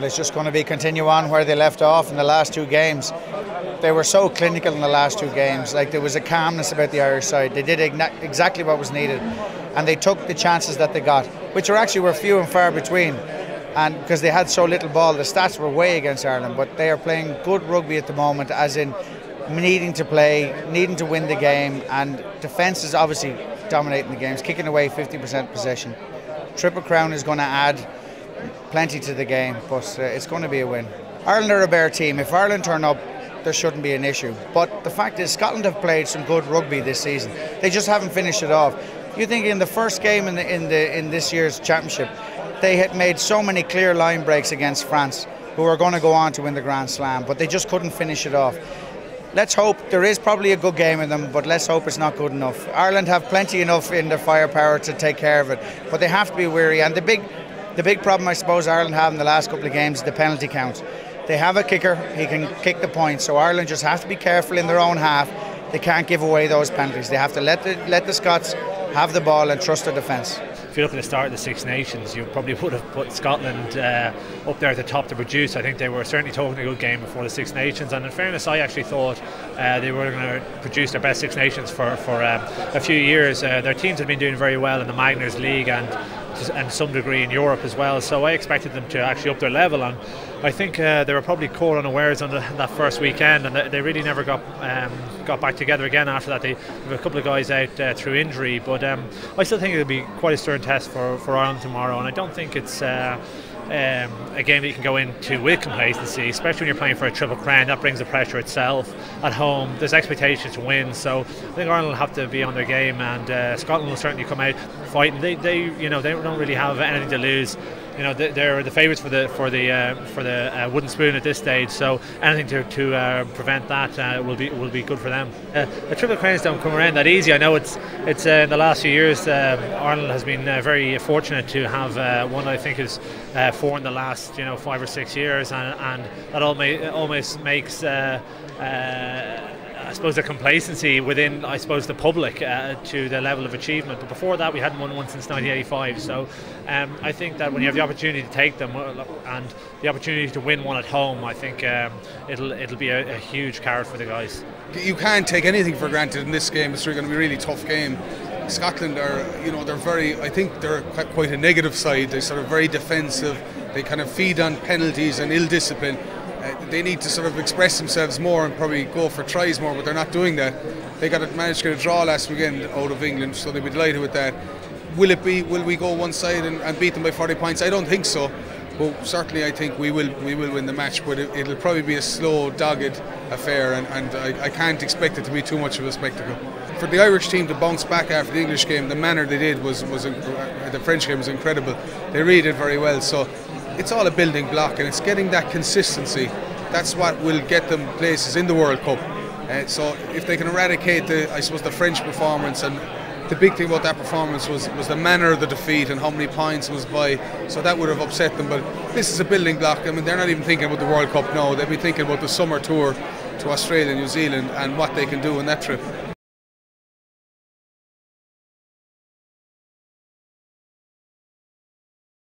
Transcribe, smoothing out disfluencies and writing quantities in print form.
it's just going to be continue on where they left off in the last two games. They were so clinical in the last two games. Like, there was a calmness about the Irish side. They did exactly what was needed, and they took the chances that they got, which were few and far between. And because they had so little ball, the stats were way against Ireland. But they are playing good rugby at the moment, as in needing to play, needing to win the game, and defence is obviously dominating the games, kicking away 50% possession. Triple Crown is going to add plenty to the game, but it's going to be a win. Ireland are a bare team. If Ireland turn up, there shouldn't be an issue. But the fact is, Scotland have played some good rugby this season. They just haven't finished it off. You think in the first game in this year's championship, they had made so many clear line breaks against France, who are going to go on to win the Grand Slam, but they just couldn't finish it off. Let's hope. There is probably a good game in them, but let's hope it's not good enough. Ireland have plenty enough in their firepower to take care of it, but they have to be wary. And the big problem, I suppose, Ireland have in the last couple of games is the penalty count. They have a kicker, he can kick the points, so Ireland just have to be careful in their own half. They can't give away those penalties. They have to let the Scots have the ball and trust their defence. If you look at the start of the Six Nations, you probably would have put Scotland up there at the top to produce. I think they were certainly talking a good game before the Six Nations, and in fairness, I actually thought they were going to produce their best Six Nations for a few years. Their teams have been doing very well in the Magners League and some degree in Europe as well, so I expected them to actually up their level, and I think they were probably caught unawares on that first weekend, and they really never got back together again after that. They have a couple of guys out through injury, but I still think it'll be quite a stern test for Ireland tomorrow, and I don't think it's a game that you can go into with complacency, especially when you're playing for a Triple Crown. That brings the pressure itself. At home, there's expectation to win, so I think Ireland will have to be on their game, and Scotland will certainly come out fighting. They don't really have anything to lose. They're the favourites for the wooden spoon at this stage. So anything to prevent that will be good for them. The Triple Crowns don't come around that easy. I know it's in the last few years Ireland has been very fortunate to have one. I think is 4 in the last 5 or 6 years, and that almost makes. I suppose the complacency within, the public to the level of achievement. But before that, we hadn't won one since 1985. So I think that when you have the opportunity to take them and the opportunity to win one at home, I think it'll be a huge carrot for the guys. You can't take anything for granted in this game. It's going to be a really tough game. Scotland are, I think they're quite a negative side. They're sort of very defensive. They kind of feed on penalties and ill discipline. They need to sort of express themselves more and probably go for tries more, but they're not doing that. They managed to get a draw last weekend out of England, so they'll be delighted with that. Will we go one side and beat them by 40 points? I don't think so, but certainly I think we will win the match, but it'll probably be a slow, dogged affair, and I can't expect it to be too much of a spectacle. For the Irish team to bounce back after the English game, the manner they did the French game was incredible. They really did very well, so it's all a building block, and it's getting that consistency. That's what will get them places in the World Cup. So if they can eradicate the French performance, and the big thing about that performance was the manner of the defeat and how many points it was by, so that would have upset them. But this is a building block. I mean, they're not even thinking about the World Cup now. They'll be thinking about the summer tour to Australia and New Zealand and what they can do on that trip.